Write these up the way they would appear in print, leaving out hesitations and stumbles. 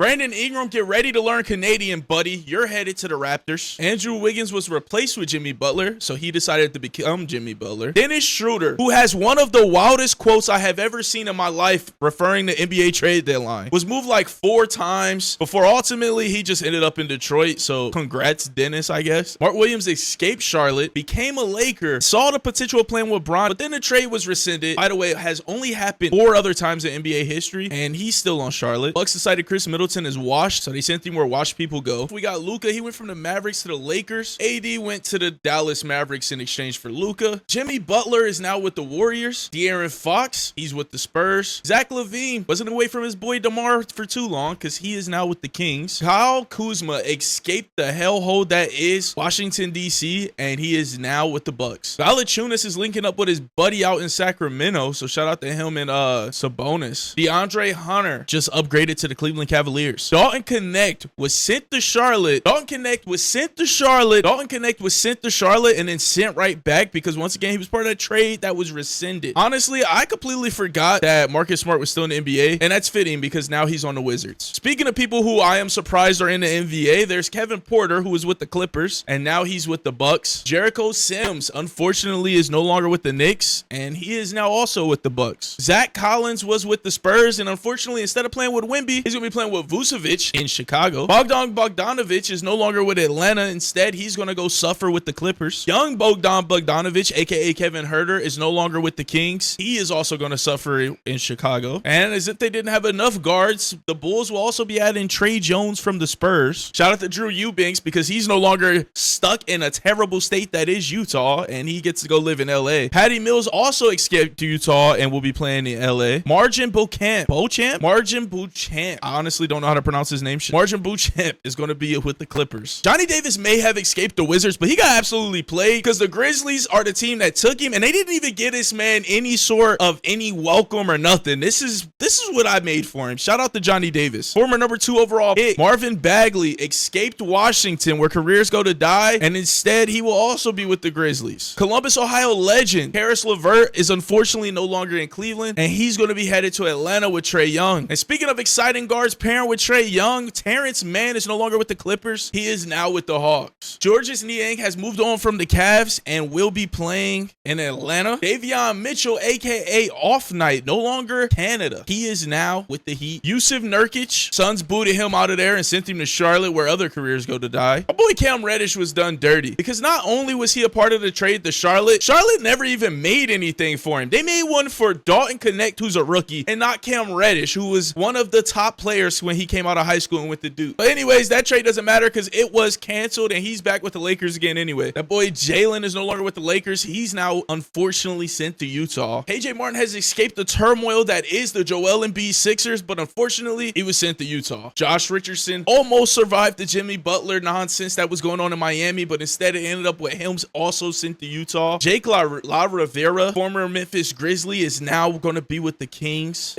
Brandon Ingram, get ready to learn Canadian, buddy. You're headed to the Raptors. Andrew Wiggins was replaced with Jimmy Butler, so he decided to become Jimmy Butler. Dennis Schroeder, who has one of the wildest quotes I have ever seen in my life referring to NBA trade deadline, was moved like 4 times before ultimately he just ended up in Detroit. So congrats, Dennis, I guess. Mark Williams escaped Charlotte, became a Laker, saw the potential of playing with Bron, but then the trade was rescinded. By the way, it has only happened 4 other times in NBA history, and he's still on Charlotte. Bucks decided Chris Middleton is washed, so they sent him where washed people go. We got Luka. He went from the Mavericks to the Lakers. AD went to the Dallas Mavericks in exchange for Luka. Jimmy Butler is now with the Warriors. De'Aaron Fox, he's with the Spurs. Zach LaVine wasn't away from his boy DeMar for too long because he is now with the Kings. Kyle Kuzma escaped the hellhole that is Washington, D.C., and he is now with the Bucks. Valanciunas is linking up with his buddy out in Sacramento, so shout out to him and Sabonis. DeAndre Hunter just upgraded to the Cleveland Cavaliers. Dalton Connect was sent to Charlotte. Dalton Connect was sent to Charlotte and then sent right back because once again, he was part of that trade that was rescinded. Honestly, I completely forgot that Marcus Smart was still in the NBA, and that's fitting because now he's on the Wizards. Speaking of people who I am surprised are in the NBA, there's Kevin Porter, who was with the Clippers, and now he's with the Bucks. Jericho Sims, unfortunately, is no longer with the Knicks, and he is now also with the Bucks. Zach Collins was with the Spurs, and unfortunately, instead of playing with Wemby, he's going to be playing with Vucevic in Chicago. Bogdan Bogdanovic is no longer with Atlanta. Instead, he's going to go suffer with the Clippers. Young Bogdan Bogdanovic, aka Kevin Huerter, is no longer with the Kings. He is also going to suffer in Chicago. And as if they didn't have enough guards, the Bulls will also be adding Trey Jones from the Spurs. Shout out to Drew Eubanks because he's no longer stuck in a terrible state that is Utah, and he gets to go live in LA. Patty Mills also escaped to Utah and will be playing in LA. Margin Beauchamp. I honestly don't know how to pronounce his name. Margin Beauchamp is going to be with the Clippers. Johnny Davis may have escaped the Wizards, but he got absolutely played because the Grizzlies are the team that took him, and they didn't even get this man any sort of any welcome or nothing. This is what I made for him. Shout out to Johnny Davis. Former number 2 overall pick Marvin Bagley escaped Washington, where careers go to die, and instead he will also be with the Grizzlies. Columbus, Ohio legend Karis LeVert is unfortunately no longer in Cleveland, and he's going to be headed to Atlanta with Trae Young. And speaking of exciting guards pairing with Trae Young, Terrence Mann is no longer with the Clippers. He is now with the Hawks. Georges Niang has moved on from the Cavs and will be playing in Atlanta. Davion Mitchell, aka Off Night, no longer Canada. He is now with the Heat. Yusuf Nurkic, Suns booted him out of there and sent him to Charlotte, where other careers go to die. My boy Cam Reddish was done dirty because not only was he a part of the trade to Charlotte never even made anything for him. They made one for Dalton Connect, who's a rookie, and not Cam Reddish, who was one of the top players when he came out of high school and went to Duke. But anyways, that trade doesn't matter because it was canceled, and he's back with the Lakers again anyway. That boy Jalen is no longer with the Lakers. He's now unfortunately sent to Utah. KJ Martin has escaped the turmoil that is the Joel Embiid Sixers, but unfortunately, he was sent to Utah. Josh Richardson almost survived the Jimmy Butler nonsense that was going on in Miami, but instead it ended up with him also sent to Utah. Jake La Rivera, former Memphis Grizzly, is now going to be with the Kings.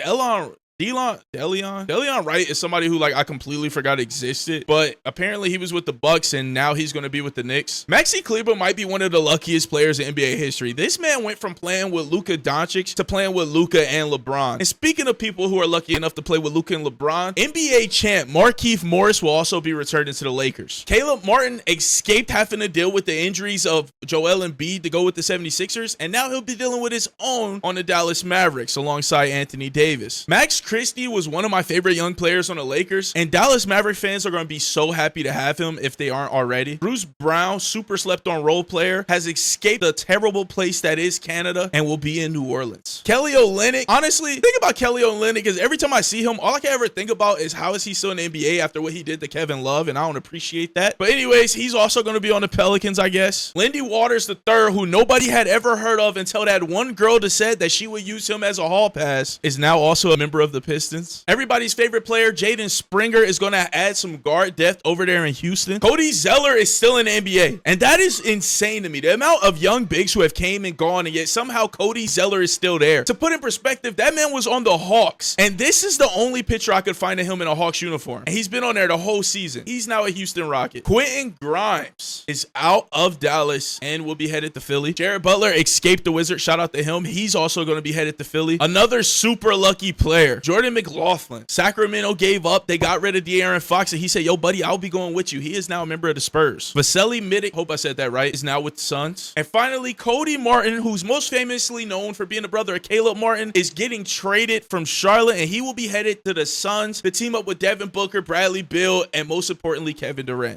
Delion Wright is somebody who I completely forgot existed, but apparently he was with the Bucks and now he's going to be with the Knicks. Maxi Kleber might be one of the luckiest players in NBA history. This man went from playing with Luka Doncic to playing with Luka and LeBron. And speaking of people who are lucky enough to play with Luka and LeBron, NBA champ Markieff Morris will also be returning to the Lakers. Caleb Martin escaped having to deal with the injuries of Joel Embiid to go with the 76ers, and now he'll be dealing with his own on the Dallas Mavericks alongside Anthony Davis. Max Christie was one of my favorite young players on the Lakers, and Dallas Maverick fans are going to be so happy to have him if they aren't already. Bruce Brown, super slept on role player, has escaped the terrible place that is Canada and will be in New Orleans. Kelly Olynyk, honestly, think about Kelly Olynyk because every time I see him, all I can ever think about is how is he still in the NBA after what he did to Kevin Love, and I don't appreciate that. But anyways, he's also going to be on the Pelicans, I guess. Lindy Waters III, who nobody had ever heard of until that one girl that said that she would use him as a hall pass, is now also a member of the Pistons. Everybody's favorite player, Jaden Springer, is going to add some guard depth over there in Houston. Cody Zeller is still in the NBA, and that is insane to me. The amount of young bigs who have came and gone, and yet somehow Cody Zeller is still there. To put in perspective, that man was on the Hawks, and this is the only picture I could find of him in a Hawks uniform, and he's been on there the whole season. He's now a Houston Rocket. Quentin Grimes is out of Dallas and will be headed to Philly. Jared Butler escaped the Wizards. Shout out to him. He's also going to be headed to Philly. Another super lucky player, Jordan McLaughlin. Sacramento gave up. They got rid of De'Aaron Fox, and he said, yo, buddy, I'll be going with you. He is now a member of the Spurs. Vasily Mitic, hope I said that right, is now with the Suns. And finally, Cody Martin, who's most famously known for being the brother of Caleb Martin, is getting traded from Charlotte, and he will be headed to the Suns to team up with Devin Booker, Bradley Beal, and most importantly, Kevin Durant.